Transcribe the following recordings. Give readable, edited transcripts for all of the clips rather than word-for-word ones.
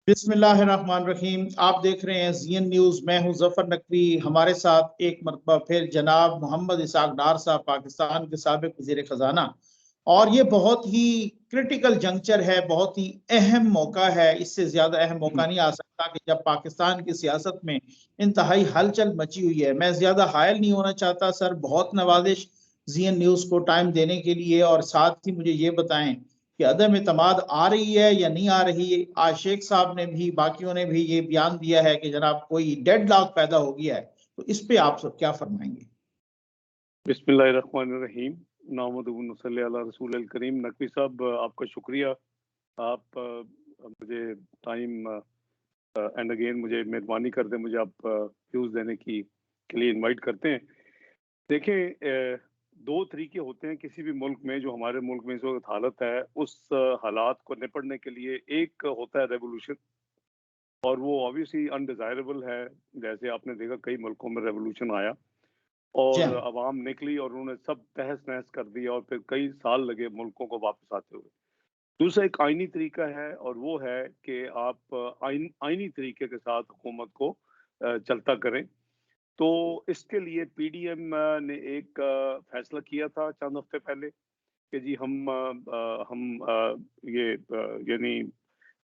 बिस्मिल्लाहिर्रहमानिर्रहीम। आप देख रहे हैं ज़ीएन न्यूज़। मैं हूं जफर नकवी। हमारे साथ एक मरतबा फिर जनाब मोहम्मद इसाक डार साहब, पाकिस्तान के साबिक वज़ीर ख़जाना। और ये बहुत ही क्रिटिकल जंक्चर है, बहुत ही अहम मौका है। इससे ज़्यादा अहम मौका नहीं आ सकता कि जब पाकिस्तान की सियासत में इंतहाई हलचल मची हुई है। मैं ज़्यादा हायल नहीं होना चाहता सर। बहुत नवाजिश ज़ीएन न्यूज़ को टाइम देने के लिए। और साथ ही मुझे ये बताएं कि अदम एतमाद आ रही है या नहीं आ रही है। आज शेख साहब ने भी, बाकियों ने भी ये बयान दिया है कि जनाब कोई डेडलॉक पैदा हो गया है। तो इस पे आप सब क्या फरमाएंगे? बिस्मिल्लाहिर्रहमानिर्रहीम। नाहमदुहु नसल्ली अला रसूलिल करीम। नकवी साहब, आपका शुक्रिया। आप मुझे टाइम एंड अगेन मुझे मेहरबानी करते, मुझे आप व्यूज़ देने की के लिए इनवाइट करते हैं। देखें, दो तरीके होते हैं किसी भी मुल्क में। जो हमारे मुल्क में इस वक्त हालत है, उस हालात को निपटने के लिए एक होता है रेवोल्यूशन, और वो ऑब्वियसली अनडिजायरेबल है। जैसे आपने देखा कई मुल्कों में रेवोल्यूशन आया और अवाम निकली और उन्होंने सब तहस नहस कर दिया, और फिर कई साल लगे मुल्कों को वापस आते हुए। दूसरा एक आईनी तरीका है, और वो है कि आप आईनी तरीके के साथ हुकूमत को चलता करें। तो इसके लिए पीडीएम ने एक फैसला किया था चंद हफ्ते पहले कि जी ये यानी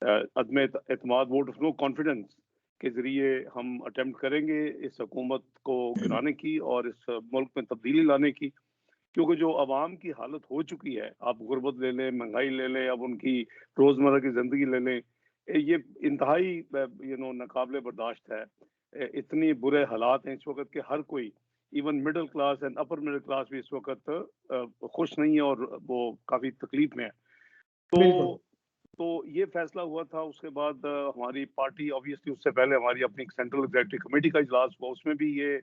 अदम एतमाद, वोट ऑफ नो कॉन्फिडेंस के जरिए हम अटेम्प्ट करेंगे इस हुकूमत को गिराने की और इस मुल्क में तब्दीली लाने की। क्योंकि जो आवाम की हालत हो चुकी है, आप गुर्बत ले लें, महंगाई ले लें, अब उनकी रोज़मर्रा की ज़िंदगी ले लें, ये इंतहाई नाकाबिले बर्दाश्त है। इतनी बुरे हालात हैं इस वक्त के हर कोई, even middle class and upper middle class भी इस वक्त खुश नहीं है और वो काफ़ी तकलीफ में है। तो ये फैसला हुआ था। उसके बाद हमारी पार्टी, ऑब्वियसली उससे पहले हमारी अपनी सेंट्रल एग्जीक्यूटिव कमेटी का इजलास हुआ, उसमें भी ये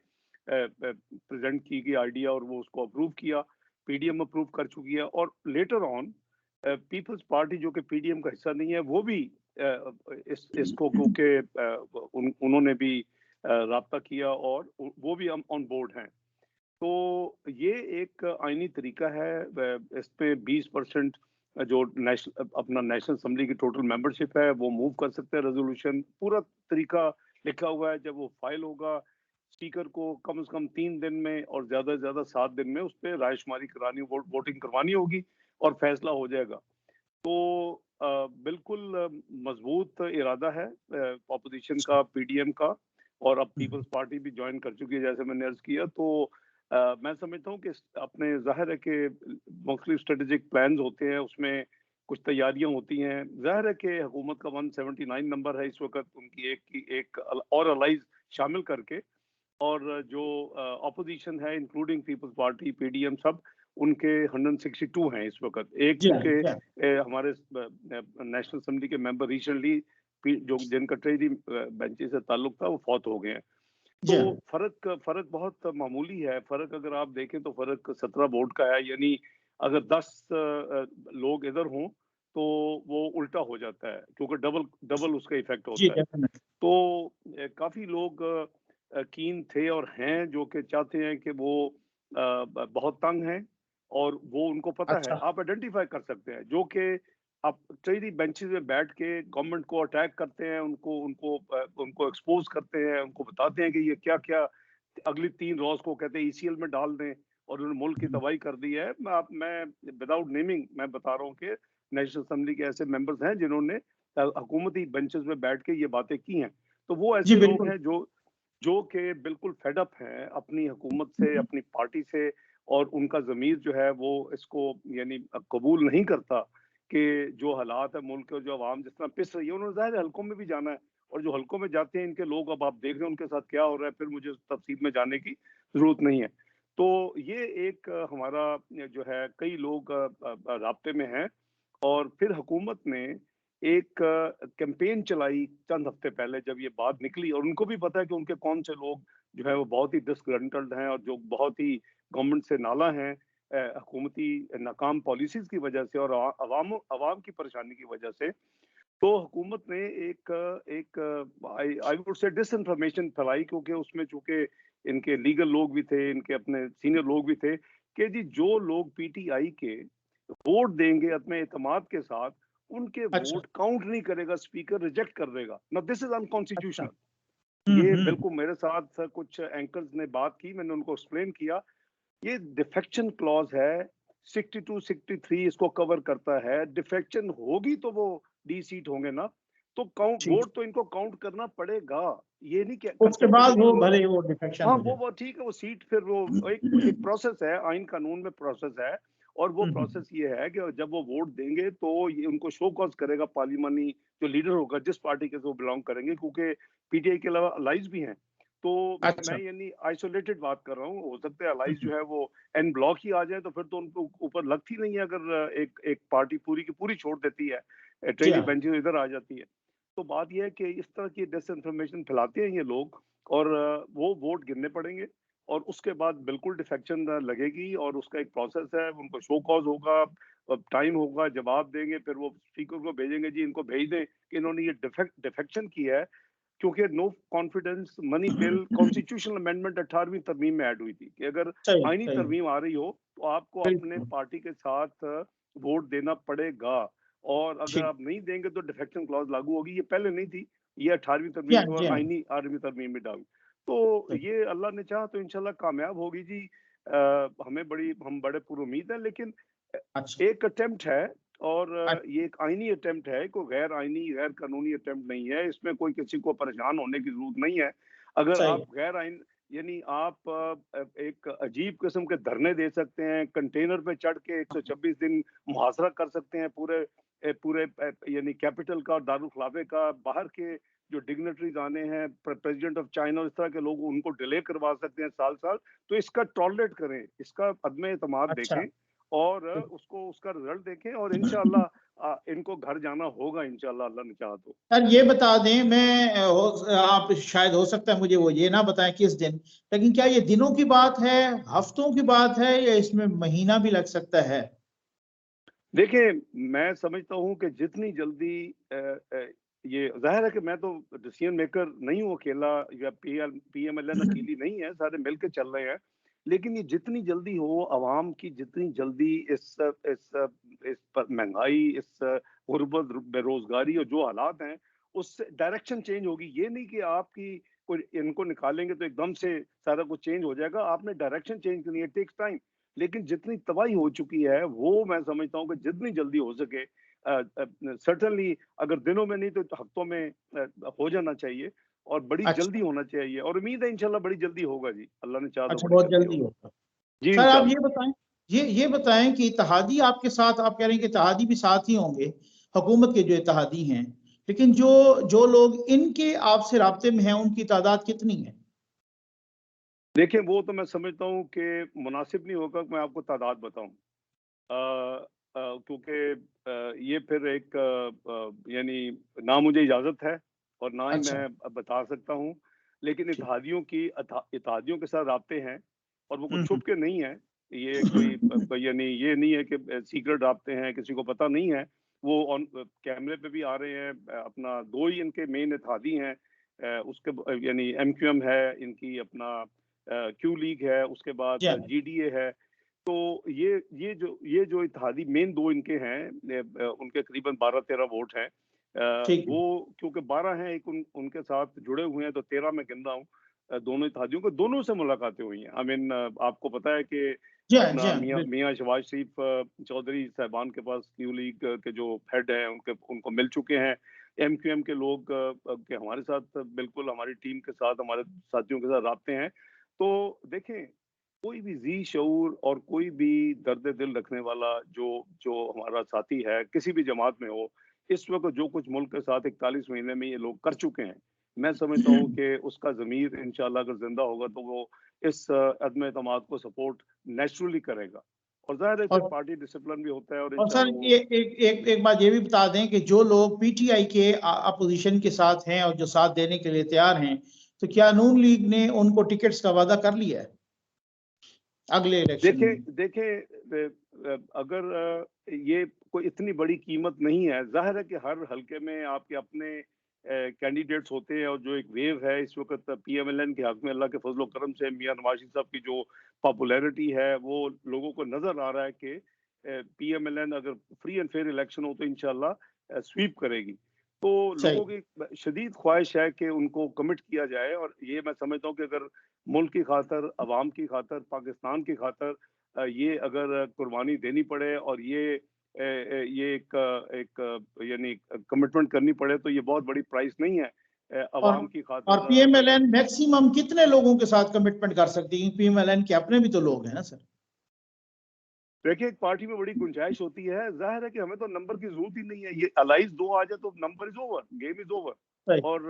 प्रेजेंट की गई आइडिया और वो उसको अप्रूव किया। पीडीएम अप्रूव कर चुकी है, और लेटर ऑन पीपल्स पार्टी जो कि पीडीएम का हिस्सा नहीं है, वो भी इसको क्योंकि उन्होंने भी राब्ता किया और वो भी ऑन बोर्ड हैं। तो ये एक आईनी तरीका है। इस पे 20% जो अपना नेशनल असेंबली की टोटल मेंबरशिप है वो मूव कर सकते हैं रेजोल्यूशन। पूरा तरीका लिखा हुआ है। जब वो फाइल होगा, स्पीकर को कम से कम 3 दिन में और ज्यादा से ज्यादा 7 दिन में उस पर रायशुमारी करानी, वोटिंग करवानी होगी और फैसला हो जाएगा। तो बिल्कुल मजबूत इरादा है अपोजिशन का, पीडीएम का, और अब पीपल्स पार्टी भी ज्वाइन कर चुकी है जैसे मैंने अर्ज किया। तो मैं समझता हूँ कि अपने जाहिर है कि मुख्तलिफ स्ट्रेटेजिक प्लान्स होते हैं, उसमें कुछ तैयारियां होती हैं। जाहिर है कि हुकूमत का 179 नंबर है इस वक्त, उनकी एक और अलाइज शामिल करके, और जो अपोजिशन है इंक्लूडिंग पीपल्स पार्टी, पीडीएम, सब उनके 162 हैं इस वक्त। एक चूंकि हमारे नेशनल असेंबली के मेंबर रिसेंटली जो जिनका ट्रेजरी बेंचेस से ताल्लुक था वो फौत हो गए हैं। तो फर्क बहुत मामूली है। फर्क अगर आप देखें तो फर्क 17 वोट का है। यानी अगर 10 लोग इधर हों तो वो उल्टा हो जाता है, क्योंकि डबल उसका इफेक्ट होता है। तो काफी लोग कीन थे और हैं जो कि चाहते हैं कि वो बहुत तंग हैं, और वो उनको पता है। आप आइडेंटिफाई कर सकते हैं जो कि आप ट्रेजरी बेंचेस में बैठ के गवर्नमेंट को अटैक करते हैं, उनको एक्सपोज करते हैं, उनको बताते हैं कि ये क्या क्या अगली 3 रोज को कहते हैं ईसीएल में डाल दें, और उन्होंने मुल्क की तबाही कर दी है। मैं विदाउट नेमिंग मैं बता रहा हूँ कि नेशनल असेंबली के ऐसे मेंबर्स हैं जिन्होंने हुकूमती बेंचेस में बैठ के ये बातें की हैं। तो वो ऐसे लोग हैं जो कि बिल्कुल फेडअप हैं अपनी हुकूमत से, अपनी पार्टी से, और उनका ज़मीर जो है वो इसको यानी कबूल नहीं करता कि जो हालात है मुल्क के, जो आवाम जिस तरह पिस रही है। उन्होंने ज़ाहिर हल्कों में भी जाना है, और जो हल्कों में जाते हैं इनके लोग, अब आप देख रहे हैं उनके साथ क्या हो रहा है, फिर मुझे तफसील में जाने की ज़रूरत नहीं है। तो ये एक हमारा जो है कई लोग राब्ते में हैं, और फिर हुकूमत ने एक कैंपेन चलाई चंद हफ्ते पहले जब ये बात निकली, और उनको भी पता है कि उनके कौन से लोग जो है वो बहुत ही डिसग्रंटल्ड हैं और जो बहुत ही गवर्नमेंट से नाला हैं हुकूमती नाकाम पॉलिसीज की वजह से और अवाम की परेशानी की वजह से। तो हुकूमत ने एक आई वुड से डिसइंफॉर्मेशन फैलाई, क्योंकि उसमें चूंकि इनके लीगल लोग भी थे, इनके अपने सीनियर लोग भी थे, कि जी जो लोग पीटीआई के वोट देंगे अपने एतमाद के साथ, उनके अच्छा। वोट काउंट नहीं करेगा, स्पीकर रिजेक्ट कर देगा। नाउ दिस इज अच्छा। अनकॉन्स्टिट्यूशनल। ये हम्म। बिल्कुल मेरे साथ कुछ एंकर्स ने बात की, मैंने उनको एक्सप्लेन किया, ये डिफेक्शन क्लॉज है, 62 63 इसको कवर करता है। डिफेक्शन होगी तो वो डी सीट होंगे ना, तो काउंट ठीक। वोट तो इनको काउंट करना पड़ेगा। ये नहीं उसके करते कि बाद नहीं वो नहीं, भले वो डिफेक्शन हाँ हो जाए। वो ठीक है, वो सीट फिर वो एक एक प्रोसेस है, आइन कानून में प्रोसेस है। और वो हम्म। प्रोसेस ये है कि जब वो वोट देंगे तो ये उनको शो कॉज करेगा पार्लिमानी जो लीडर होगा जिस पार्टी के से वो बिलोंग करेंगे, क्योंकि पीटीआई के अलावा अलाइज भी हैं। तो मैं अच्छा। यानी आइसोलेटेड बात कर रहा हूँ, हो सकता है अलाइज हम्म। जो है वो एन ब्लॉक ही आ जाए, तो फिर तो उनको ऊपर लगती नहीं है अगर एक एक पार्टी पूरी की पूरी छोड़ देती है, जी ट्रेनी हाँ। बेंचेस इधर आ जाती है। तो बात यह है कि इस तरह की डिसइंफॉर्मेशन फैलाते हैं ये लोग, और वो वोट गिनने पड़ेंगे, और उसके बाद बिल्कुल डिफेक्शन लगेगी, और उसका एक प्रोसेस है, उनको शो कॉज होगा, टाइम होगा, जवाब देंगे, फिर वो स्पीकर को भेजेंगे, जी इनको भेज दें कि इन्होंने ये डिफेक्शन किया है। क्योंकि no confidence money bill constitutional amendment 18वीं तरमीम में ऐड हुई थी कि अगर सही आईनी सही। तरमीम आ रही हो तो आपको अपने बिल्कुल। पार्टी के साथ वोट देना पड़ेगा, और अगर ठीक। आप नहीं देंगे तो डिफेक्शन क्लॉज लागू होगी। ये पहले नहीं थी, ये 18वीं जी तरमीम हाँ। के जी बाद हाँ। आईनी 8वीं तरमीम में डाली। तो सही। ये अल्लाह ने चाहा तो इंशाल्लाह कामयाब होगी जी। हम बड़े पुरुमीद हैं, लेकिन अच्छा। एक अटेम्प्ट है, और अच्छा। ये एक आईनी अटेम्प्ट है, कोई गैर आईनी गैर कानूनी अटेम्प्ट नहीं है। इसमें कोई किसी को परेशान होने की जरूरत नहीं है। अगर सही आप है। गैर आइन यानी आप एक अजीब किस्म के धरने दे सकते हैं, कंटेनर पे चढ़ के 126 दिन मुहासरा कर सकते हैं पूरे पूरे यानी कैपिटल का और दारुल खिलाफे का, बाहर के जो डिग्नेटरीज आने हैं, प्रेसिडेंट ऑफ चाइना और इस तरह के लोग, उनको डिले करवा सकते हैं साल साल। तो इसका टॉलरेट करें, इसका अदम एतमाद अच्छा। देखें, और उसको उसका रिजल्ट देखें, और इंशाल्लाह इनको घर जाना होगा इंशाल्लाह, अल्लाह ने चाहा तो। यार ये बता दें, आप शायद हो सकता है मुझे वो ये ना बताएं किस दिन, लेकिन क्या ये दिनों की बात है, हफ्तों की बात है, या इसमें महीना भी लग सकता है? देखिए, मैं समझता हूँ कि जितनी जल्दी ये ज़ाहिर है कि मैं तो डिसीजन मेकर नहीं हूँ अकेला, या पीएमएलएन अकेली नहीं है, सारे मिल के चल रहे हैं। लेकिन ये जितनी जल्दी हो, अवाम की जितनी जल्दी इस पर महंगाई, इस गुर्बत, बेरोजगारी और जो हालात हैं, उससे डायरेक्शन चेंज होगी। ये नहीं कि आपकी कोई इनको निकालेंगे तो एकदम से सारा कुछ चेंज हो जाएगा। आपने डायरेक्शन चेंज करनी है, टेक्स टाइम। लेकिन जितनी तबाही हो चुकी है, वो मैं समझता हूँ कि जितनी जल्दी हो सके, सर्टेनली अगर दिनों में नहीं तो हफ्तों में हो जाना चाहिए, और बड़ी जल्दी अच्छा। होना चाहिए, और उम्मीद है इंशाल्लाह बड़ी जल्दी होगा जी, अल्लाह ने चाहा तो अच्छा, बड़ी बहुत जल्दी जल्दी होगा। होगा। जी सर आप ये इंशाल्लाह। बताएं, ये बताएं कि इत्तेहादी आपके साथ, आप कह रहे हैं कि इत्तेहादी भी साथ ही होंगे, हुकूमत के जो इत्तेहादी हैं, लेकिन जो जो लोग इनके आपसे राब्ते में हैं, उनकी तादाद कितनी है? देखिए, वो तो मैं समझता हूँ कि मुनासिब नहीं होगा कि मैं आपको तादाद बताऊं, क्योंकि ये फिर एक यानी ना मुझे इजाजत है और ना ही अच्छा। मैं बता सकता हूँ। लेकिन ठीक। इत्तेहादियों के साथ राब्ते हैं, और वो कुछ हम्म। छुप के नहीं है। ये कोई यानी ये नहीं है कि सीक्रेट राब्ते हैं, किसी को पता नहीं है। वो ऑन कैमरे पे भी आ रहे हैं। अपना दो ही इनके मेन इत्तेहादी हैं, यानी एमक्यूएम है इनकी, अपना क्यू लीग है, उसके बाद जी हाँ। जीडीए है। तो ये जो इत्तेहादी मेन दो इनके हैं, उनके करीबन 12-13 वोट हैं। ठीक है। वो क्योंकि 12 हैं, एक उनके साथ जुड़े हुए हैं, तो 13 मैं गिन रहा हूँ। दोनों इत्तेहादियों को, दोनों से मुलाकातें हुई हैं। आई मीन, आपको पता है कि जी हाँ। जी अपना हाँ, मियाँ बिल्कुल। मियाँ शहबाज शरीफ चौधरी साहबान के पास क्यू लीग के जो हेड हैं, उनको मिल चुके हैं। एमक्यूएम के लोग के हमारे साथ, बिल्कुल हमारी टीम के साथ, हमारे साथियों के साथ राब्ते हैं। तो देखें, कोई भी जी शऊर और कोई भी दर्द दिल रखने वाला जो जो हमारा साथी है, किसी भी जमात में हो, इस वक्त जो कुछ मुल्क के साथ 41 महीने में ये लोग कर चुके हैं, मैं समझता हूँ कि उसका ज़मीर इंशाल्लाह अगर जिंदा होगा तो वो इस अदम एतमाद को सपोर्ट नेचुरली करेगा। और ज़ाहिर है फिर और पार्टी डिसिप्लिन भी होता है, और और सर इंशाल्लाह वो। ये एक बात ये भी बता दें कि जो लोग पीटीआई के अपोजिशन के साथ हैं और जो साथ देने के लिए तैयार हैं, तो क्या नून लीग ने उनको टिकट्स का वादा कर लिया है अगले इलेक्शन में? देखें देखें, अगर ये कोई इतनी बड़ी कीमत नहीं है। जाहिर है कि हर हलके में आपके अपने कैंडिडेट्स होते हैं, और जो एक वेव है इस वक्त पीएमएलएन के हक में, अल्लाह के फजलो करम से मियां नवाज शरीफ साहब की जो पॉपुलैरिटी है, वो लोगों को नजर आ रहा है कि पीएमएलएन अगर फ्री एंड फेयर इलेक्शन हो तो इंशाल्लाह स्वीप करेगी। तो सही। लोगों की शदीद ख्वाहिश है कि उनको कमिट किया जाए, और ये मैं समझता हूँ कि अगर मुल्क की खातर, अवाम की खातर, पाकिस्तान की खातर ये अगर कुर्बानी देनी पड़े और ये एक यानी कमिटमेंट करनी पड़े, तो ये बहुत बड़ी प्राइस नहीं है और अवाम की और खातर। पीएमएलएन मैक्सिमम कितने लोगों के साथ कमिटमेंट कर सकती है? पीएमएलएन के अपने भी तो लोग हैं ना सर। देखिए, एक पार्टी में बड़ी गुंजाइश होती है, जाहिर है कि हमें तो नंबर की जरूरत ही नहीं है। ये अलाइज 2 आ जाए तो number is over, game is over. सही। और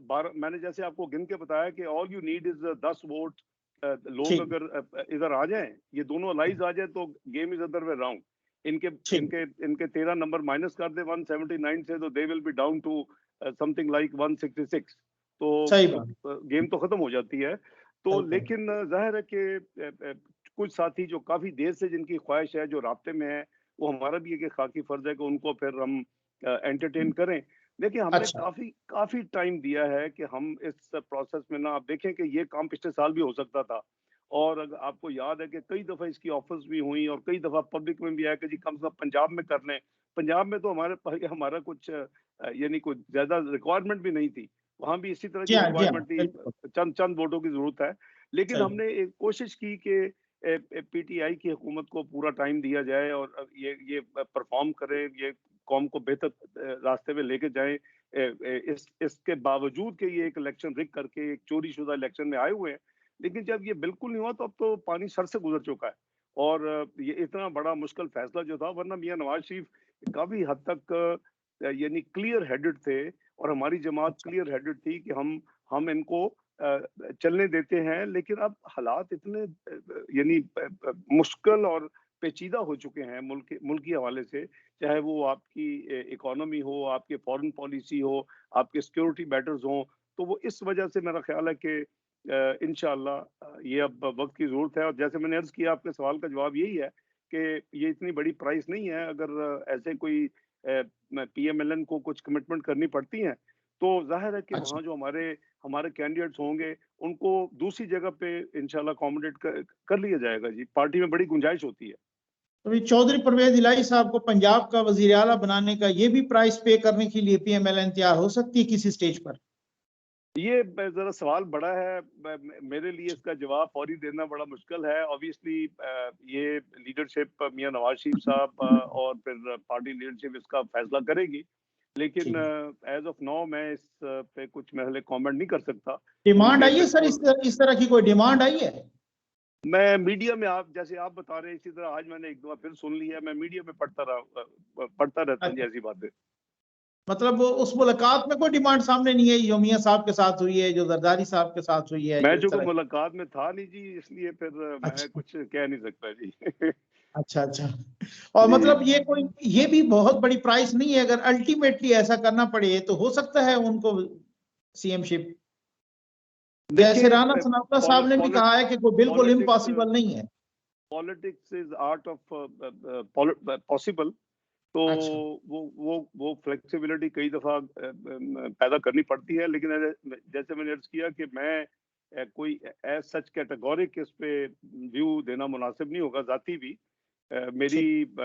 12 मैंने जैसे आपको गिन के बताया कि all you need is 10 vote. लोग ठीक। अगर इधर आ जाएं, ये दोनों अलाइज आ जाए, तो game is other way round. इनके ठीक। इनके इनके 13 नंबर माइनस कर दे 179 से, तो they will be down to something like 166। सही तो बात। गेम तो खत्म हो जाती है। तो सही बात। लेकिन जाहिर है कि कुछ साथी जो काफी देर से, जिनकी ख्वाहिश है, जो राब्ते में है, वो हमारा भी एक खाकी फर्ज है कि उनको फिर हम एंटरटेन करें। देखिए, हमने अच्छा। काफी काफी टाइम दिया है कि हम इस प्रोसेस में ना, आप देखें कि ये काम पिछले साल भी हो सकता था। और अगर आपको याद है कि कई दफा इसकी ऑफर्स भी हुई और कई दफा पब्लिक में भी आया कि जी कम से कम पंजाब में कर लें। पंजाब में तो हमारा कुछ यानी कुछ ज्यादा रिक्वायरमेंट भी नहीं थी। वहां भी इसी तरह जी की हाँ, जी हाँ, रिक्वायरमेंट थी, बिल्कुल। चंद चंद वोटों की जरूरत है। लेकिन सही। हमने एक कोशिश की कि पीटीआई की हुकूमत को पूरा टाइम दिया जाए और ये परफॉर्म करे, ये कौम को बेहतर रास्ते में लेके जाए। इसके बावजूद कि ये एक इलेक्शन रिग करके एक चोरी शुदा इलेक्शन में आए हुए हैं, लेकिन जब ये बिल्कुल नहीं हुआ, तो अब तो पानी सर से गुजर चुका है। और ये इतना बड़ा मुश्किल फैसला जो था, वरना मियां नवाज शरीफ काफी हद तक यानी क्लियर हेडेड थे, और हमारी जमात अच्छा। क्लियर हेडेड थी कि हम इनको चलने देते हैं। लेकिन अब हालात इतने यानी मुश्किल और पेचीदा हो चुके हैं मुल्क के हवाले से, चाहे वो आपकी इकोनॉमी हो, आपके फॉरेन पॉलिसी हो, आपके सिक्योरिटी मैटर्स हो। तो वो इस वजह से मेरा ख्याल है कि इंशाअल्लाह ये अब वक्त की जरूरत है। और जैसे मैंने अर्ज किया, आपके सवाल का जवाब यही है कि ये इतनी बड़ी प्राइस नहीं है। अगर ऐसे कोई पीएमएलएन को कुछ कमिटमेंट करनी पड़ती हैं, तो जाहिर है कि अच्छा। वहाँ जो हमारे हमारे कैंडिडेट्स होंगे, उनको दूसरी जगह पे इंशाल्लाह अकोमोडेट कर लिया जाएगा। जी, पार्टी में बड़ी गुंजाइश होती है। तो ये चौधरी परवेज इलाही साहब को पंजाब का वजीर आला बनाने का ये भी प्राइस पे करने के लिए पीएमएलएन तैयार हो सकती है किसी स्टेज पर? ये जरा सवाल बड़ा है। मेरे लिए इसका जवाब फौरी देना बड़ा मुश्किल है। ऑब्वियसली ये लीडरशिप मियां नवाज शरीफ साहब और फिर पार्टी लीडरशिप इसका फैसला करेगी। लेकिन ठीक है। एज ऑफ नाउ मैं इस पे कुछ महले कमेंट नहीं कर सकता, डिमांड क्योंकि आई है सर, बिल्कुल इस तरह की कोई डिमांड आई है? मैं मीडिया में, आप जैसे आप बता रहे हैं, इसी तरह आज मैंने एक दो बार फिर सुन लिया। मैं मीडिया में पढ़ता रहता हूँ जी अच्छा। ऐसी बातें। मतलब वो उस मुलाकात में कोई डिमांड सामने नहीं आई जो मियां साहब के साथ हुई है, जो जरदारी साहब के साथ हुई है, मैं जो इस जो कोई तरह? मुलाकात में था नहीं जी, इसलिए फिर मैं अच्छा। कुछ कह नहीं सकता जी। अच्छा। अच्छा। और जी, मतलब ये भी बहुत बड़ी प्राइस नहीं है, अगर अल्टीमेटली ऐसा करना पड़े तो हो सकता है उनको सीएमशिप। जैसे देखिए, राणा सनाउल्लाह साहब ने भी कहा है कि कोई बिल्कुल पॉलिटिक्स इम्पॉसिबल नहीं है। Politics is art of possible. तो अच्छा। वो फ्लेक्सिबिलिटी कई दफा पैदा करनी पड़ती है। लेकिन जैसे मैंने अर्ज किया कि मैं कोई एज सच कैटेगोरिक इस पे व्यू देना मुनासिब नहीं होगा। जाती भी मेरी ठीक।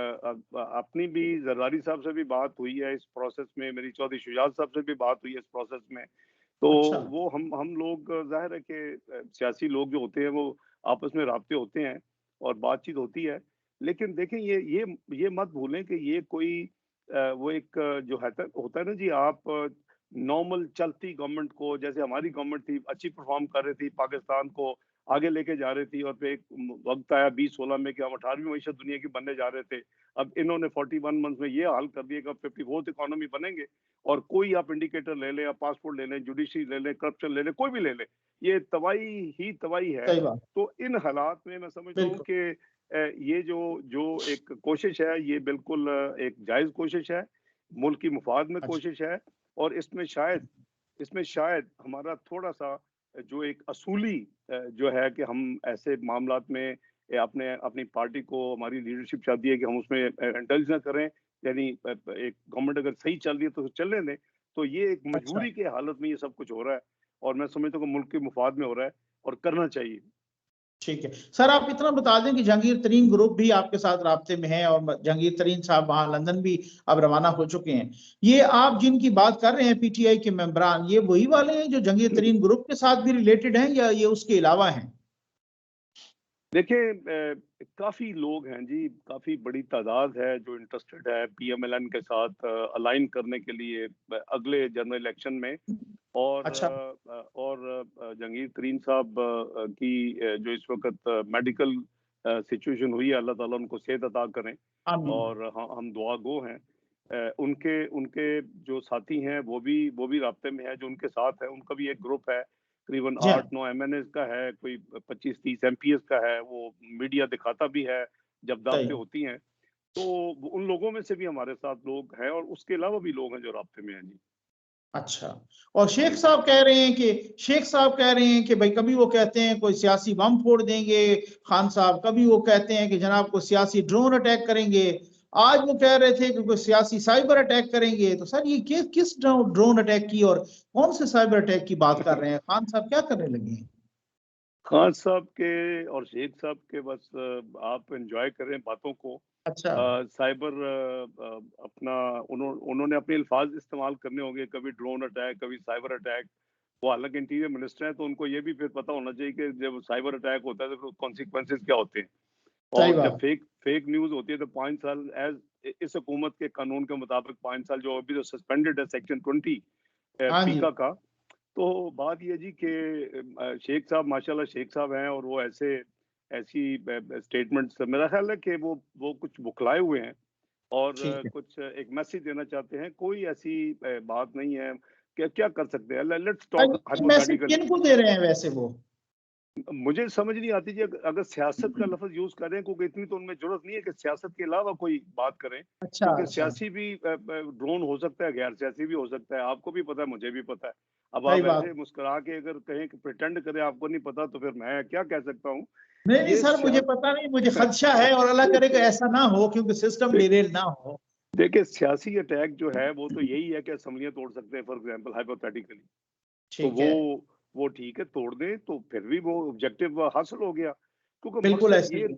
अपनी भी जरदारी साहब से भी बात हुई है इस प्रोसेस में, मेरी चौधरी शुजात साहब से भी बात हुई है इस प्रोसेस में। तो अच्छा। वो हम लोग, जाहिर है कि सियासी लोग जो होते हैं, वो आपस में राब्ते होते हैं और बातचीत होती है। लेकिन देखें, ये मत भूलें कि ये कोई वो एक जो है होता है ना जी, आप नॉर्मल चलती गवर्नमेंट को, जैसे हमारी गवर्नमेंट थी, अच्छी परफॉर्म कर रही थी, पाकिस्तान को आगे लेके जा रही थी, और फिर एक वक्त आया 2016 में कि हम 18वीं मईशत दुनिया की बनने जा रहे थे। अब इन्होंने 41 मंथ में ये हाल कर दिया कि अब 54th इकोनॉमी बनेंगे। और कोई आप इंडिकेटर ले लें, आप पासपोर्ट ले लें, जुडिशरी ले लें, करप्शन ले लें, कोई भी ले लें, ये तबाही ही तबाही है। सही बात। तो इन हालात में मैं समझता हूँ बिल्कुल। कि ये जो जो एक कोशिश है, ये बिल्कुल एक जायज कोशिश है, मुल्क की मुफाद में अच्छा। कोशिश है। और इसमें शायद हमारा थोड़ा सा जो एक असूली जो है कि हम ऐसे मामलात में अपने अपनी पार्टी को, हमारी लीडरशिप चाहती है कि हम उसमें इंडल्ज ना करें। यानी एक गवर्नमेंट अगर सही चल रही है तो चलने दें। तो ये एक अच्छा। मजबूरी के हालत में ये सब कुछ हो रहा है, और मैं समझता हूँ कि मुल्क के मुफाद में हो रहा है और करना चाहिए। ठीक है सर, आप इतना बता दें कि जहांगीर तरीन ग्रुप भी आपके साथ राब्ते में है और जहांगीर तरीन साहब वहां लंदन भी अब रवाना हो चुके हैं। ये आप जिनकी बात कर रहे हैं पीटीआई के मेंबरान, ये वही वाले हैं जो जहांगीर तरीन ग्रुप के साथ भी रिलेटेड हैं या ये उसके अलावा हैं? देखिए, काफी लोग हैं जी, काफी बड़ी तादाद है जो इंटरेस्टेड है पीएमएलएन के साथ अलाइन करने के लिए अगले जनरल इलेक्शन में। और अच्छा। जहांगीर तरीन साहब की जो इस वक्त मेडिकल सिचुएशन हुई है, अल्लाह ताला उनको सेहत अता करें आमीन। और हम दुआ गो हैं। उनके उनके जो साथी हैं वो भी राब्ते में है, जो उनके साथ है उनका भी एक ग्रुप है, करीबन जी हाँ। 8-9 एमएनएस का है, कोई 25-30 एमपीएस का है। वो मीडिया दिखाता भी है जब सही। दावतें होती हैं, तो उन लोगों में से भी हमारे साथ लोग हैं और उसके अलावा भी लोग हैं जो राब्ते में हैं जी। अच्छा। और शेख साहब कह रहे हैं कि भाई कभी वो कहते हैं कोई सियासी बम फोड़ देंगे खान साहब, कभी वो कहते हैं कि जनाब को सियासी ड्रोन अटैक करेंगे, आज वो कह रहे थे कि कोई सियासी साइबर अटैक करेंगे। तो सर ये किस ड्रोन अटैक की और कौन से साइबर अटैक की बात कर रहे हैं? खान साहब क्या करने लगे हैं? खान साहब के और शेख साहब के बस आप एंजॉय करें बातों को। अच्छा। साइबर अपना उन्होंने अपने अल्फाज इस्तेमाल करने होंगे, कभी ड्रोन अटैक, कभी साइबर अटैक। वो हालांकि इंटीरियर मिनिस्टर हैं तो उनको ये भी फिर पता होना चाहिए कि जब साइबर अटैक होता है तो कॉन्सिक्वेंसेस क्या होते हैं। सही और जब बात। फेक न्यूज होती है तो 5 साल एज इस हुकूमत के कानून के मुताबिक 5 साल जो अभी तो सस्पेंडेड है सेक्शन 20 हाँ जी। पीका का। तो बात ये जी कि शेख साहब माशाल्लाह शेख साहब हैं और वो ऐसी स्टेटमेंट्स, मेरा ख्याल है कि वो कुछ बुखलाए हुए हैं और ठीक है। कुछ एक मैसेज देना चाहते हैं। कोई ऐसी बात नहीं है कि क्या कर सकते हैं। लेट्स टॉक ये मैसेज हाइपोथेटिकली। किनको दे रहे हैं वैसे वो? मुझे समझ नहीं आती जी, अगर सियासत का लफ्ज यूज करें, क्योंकि इतनी तो उनमें जरूरत नहीं है कि सियासत के अलावा कोई बात करें, अच्छा क्योंकि अच्छा। सियासी भी ड्रोन हो सकता है, गैर सियासी भी हो सकता है। आपको भी पता है, मुझे भी पता है। अब सही आप बात। ऐसे मुस्कुरा के अगर कहें कि प्रिटेंड करें आपको नहीं पता, तो फिर मैं क्या कह सकता हूँ। नहीं नहीं ये सर, मुझे पता नहीं, मुझे खदशा है और अल्लाह करे कि ऐसा ना हो, क्योंकि सिस्टम डिरेल ना हो। देखिए, सियासी अटैक जो है वो तो यही है कि असम्बलियां तोड़ सकते हैं, फॉर एग्जाम्पल हाइपोथेटिकली। तो ठीक है। वो ठीक है, तोड़ दें तो फिर भी वो ऑब्जेक्टिव हासिल हो गया, क्योंकि बिल्कुल ऐसे ही है।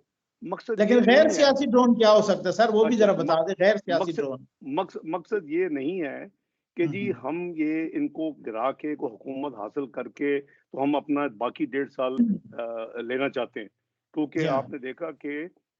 मकसद ये लेकिन गैर नहीं है। सियासी ड्रोन क्या हो सकता है सर, वो भी अच्छा, जरा बता दे, गैर सियासी मकसद ड्रोन। मकसद ये नहीं है कि जी हम्म। हम ये इनको गिरा के को हुकूमत हासिल करके तो हम अपना बाकी 1.5 साल लेना चाहते हैं। क्योंकि जी हाँ। आपने देखा कि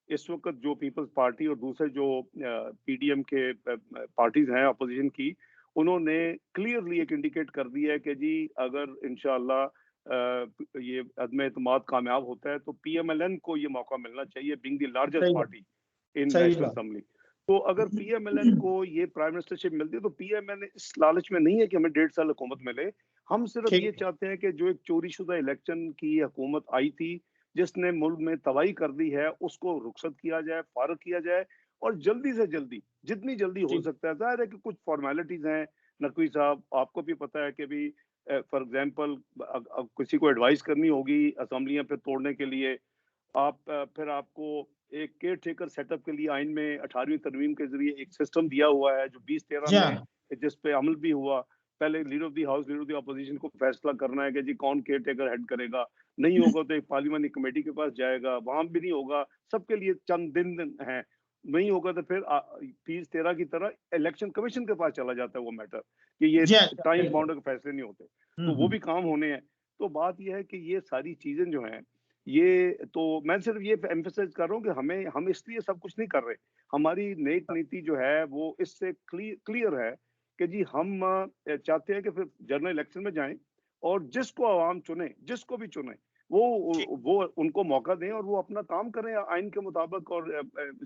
इस वक्त जो पीपल्स पार्टी और दूसरे जो पीडीएम के पार्टीज हैं अपोजिशन की, उन्होंने क्लियरली एक इंडिकेट कर दिया है कि जी अगर इंशाअल्लाह ये अदम एतमाद कामयाब होता है तो पीएमएलएन को ये मौका मिलना चाहिए, बीइंग द लार्जेस्ट सही बात। पार्टी इन सही नेशनल बात। असेंबली। तो अगर पीएमएलएन को ये प्राइम मिनिस्टरशिप मिलती है तो पीएमएलएन इस लालच में नहीं है कि हमें 1.5 साल हुकूमत मिले। हम सिर्फ ठीक ये है। चाहते हैं कि जो एक चोरीशुदा इलेक्शन की हुकूमत आई थी, जिसने मुल्क में तबाही कर दी है, उसको रुखसत किया जाए, फारग किया जाए और जल्दी से जल्दी, जितनी जल्दी हो ठीक। सकता है। जाहिर है कि कुछ फॉर्मेलिटीज हैं नकवी साहब, आपको भी पता है कि भी फॉर एग्जाम्पल किसी को एडवाइस करनी होगी असेंबलियां फिर तोड़ने के लिए, फिर आपको एक केयर टेकर सेटअप के लिए आइन में 18वीं तरमीम के जरिए एक सिस्टम दिया हुआ है जो 2013 जी में हाँ। जिस पे अमल भी हुआ। पहले leader of the house, leader of the opposition को फैसला करना है कि जी कौन केयर टेकर हेड करेगा। नहीं होगा तो एक पार्लियामेंट्री कमेटी के पास जाएगा, वहां भी नहीं होगा, सबके लिए चंद दिन हैं। नहीं होगा तो फिर 30-13 की तरह इलेक्शन कमीशन के पास चला जाता है वो मैटर, कि ये जी हाँ। टाइम बिल्कुल। बाउंड के फैसले नहीं होते। तो वो भी काम होने हैं। तो बात यह है कि ये सारी चीजें जो हैं, ये तो मैं सिर्फ ये एम्फसाइज कर रहा हूँ कि हम इसलिए सब कुछ नहीं कर रहे। हमारी नेक नीति जो है वो इससे क्लियर है कि जी हम चाहते हैं कि फिर जनरल इलेक्शन में जाएं और जिसको आवाम चुने, जिसको भी चुने, वो उनको मौका दें और वो अपना काम करें आइन के मुताबिक और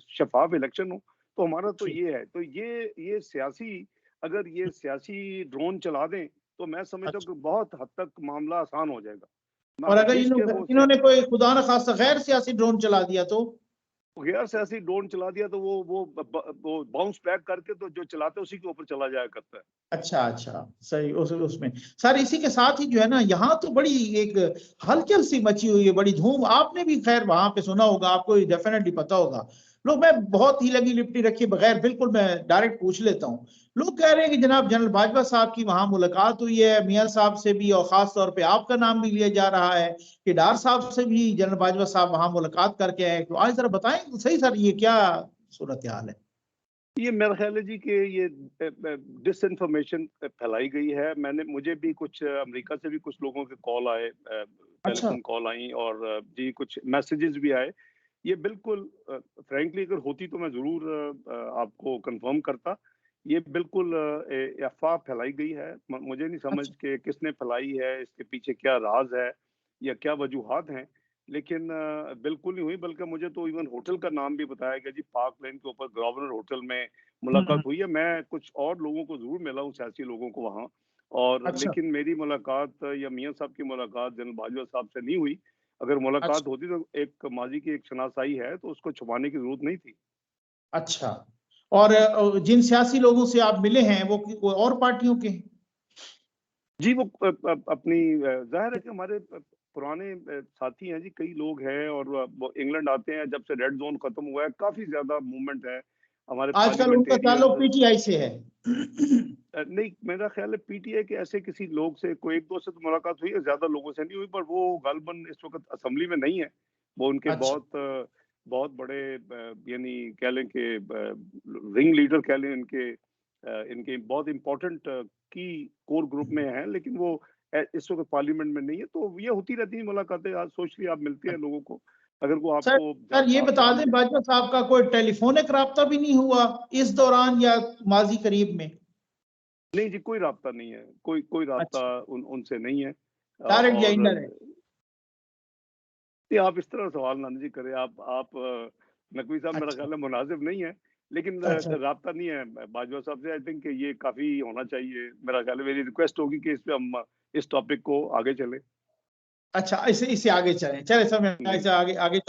शफाफ इलेक्शन हो। तो हमारा तो ठीक। ये है। तो ये सियासी, अगर ये सियासी ड्रोन चला दें तो मैं समझता हूँ अच्छा। कि बहुत हद तक मामला आसान हो जाएगा। और अगर विश के वो इन्होंने कोई खुदा न खास्ता गैर सियासी ड्रोन चला दिया तो? गैर सियासी ड्रोन चला दिया तो वो बाउंस बैक करके तो जो चलाते हैं उसी के ऊपर चला जाया करता है। अच्छा अच्छा। सही। उसमें सर इसी के साथ ही जो है ना, यहाँ तो बड़ी एक हलचल सी मची हुई है, बड़ी धूम। आपने भी खैर वहां पे सुना होगा, आपको डेफिनेटली पता होगा लोग, मैं बहुत ही लगी लिपटी रखी बगैर, बिल्कुल मैं डायरेक्ट पूछ लेता हूँ। लोग कह रहे हैं कि जनाब जनरल बाजवा साहब की वहां मुलाकात हुई है, मियां साहब से भी, और खास तौर पे आपका नाम भी लिया जा रहा है कि डार साहब से भी जनरल बाजवा साहब वहां मुलाकात करके आए। तो आज जरा बताएं तो सही सर, ये क्या सूरत हाल है? ये मेरा ख्याल है जी कि ये डिसइंफॉर्मेशन फैलाई गई है। मुझे भी कुछ अमेरिका से भी कुछ लोगों के कॉल आए, अच्छा। टेलीफोन कॉल आई, और जी कुछ मैसेजेस भी आए। ये बिल्कुल फ्रैंकली अगर होती तो मैं ज़रूर आपको कंफर्म करता। ये बिल्कुल अफ़वाह फैलाई गई है। मुझे नहीं समझ अच्छा। के किसने फैलाई है, इसके पीछे क्या राज है या क्या वजूहात हैं। लेकिन बिल्कुल नहीं हुई, बल्कि मुझे तो इवन होटल का नाम भी बताया गया जी, पार्क लेन के ऊपर गवर्नर होटल में हम्म। मुलाकात हुई है। मैं कुछ और लोगों को ज़रूर मिला हूँ, सियासी लोगों को वहाँ, और अच्छा। लेकिन मेरी मुलाकात या मियाँ साहब की मुलाकात जनरल बाजवा साहब से नहीं हुई। अगर अच्छा। मुलाकात होती तो एक माज़ी की एक शनासाई है, तो उसको छुपाने की ज़रूरत नहीं थी। अच्छा। और जिन सियासी लोगों से आप मिले हैं वो वो और पार्टियों के हैं? जी, वो अपनी ज़ाहिर है कि हमारे पुराने साथी हैं जी, कई लोग हैं, और वो इंग्लैंड आते हैं जब से रेड ज़ोन खत्म हुआ है, काफ़ी ज़्यादा मूवमेंट है। हमारे आजकल उनका ताल्लुक पार्लियामेंटेरियंस पीटीआई से है। नहीं, मेरा ख़्याल है पीटीआई के ऐसे किसी लोग से, कोई 1-2 से तो मुलाकात हुई है, ज़्यादा लोगों से नहीं हुई, पर वो गालिबन इस वक़्त असेंबली में नहीं है। वो उनके अच्छा। बहुत बड़े यानी कह लें कि रिंग लीडर कह लें, इनके बहुत इम्पोर्टेंट की कोर ग्रुप में हैं, लेकिन वो इस वक़्त पार्लियामेंट में नहीं है। तो ये होती रहती हैं मुलाकातें, आज सोशली आप मिलते हैं लोगों को। अगर वो सर, आपको सर ये आप बता दें, जानते हैं। बाजवा साहब का कोई टेलीफोनिक राब्ता भी नहीं हुआ इस दौरान या माजी करीब में? नहीं जी, कोई राब्ता नहीं है, कोई राब्ता अच्छा। उनसे नहीं है। डायरेक्ट या और इनडायरेक्ट? ये आप इस तरह सवाल ना जी करें। आप नकवी साहब मेरा अच्छा। ख़्याल है मुनासिब नहीं है, लेकिन अच्छा। राब्ता नहीं है बाजवा साहब से। आई थिंक ये काफ़ी होना चाहिए। मेरा ख़्याल है, मेरी रिक्वेस्ट होगी कि इस पे हम इस टॉपिक को आगे चलें। अच्छा, इसे इसे आगे चलें, चले सर, मैं जी। इसे आगे आगे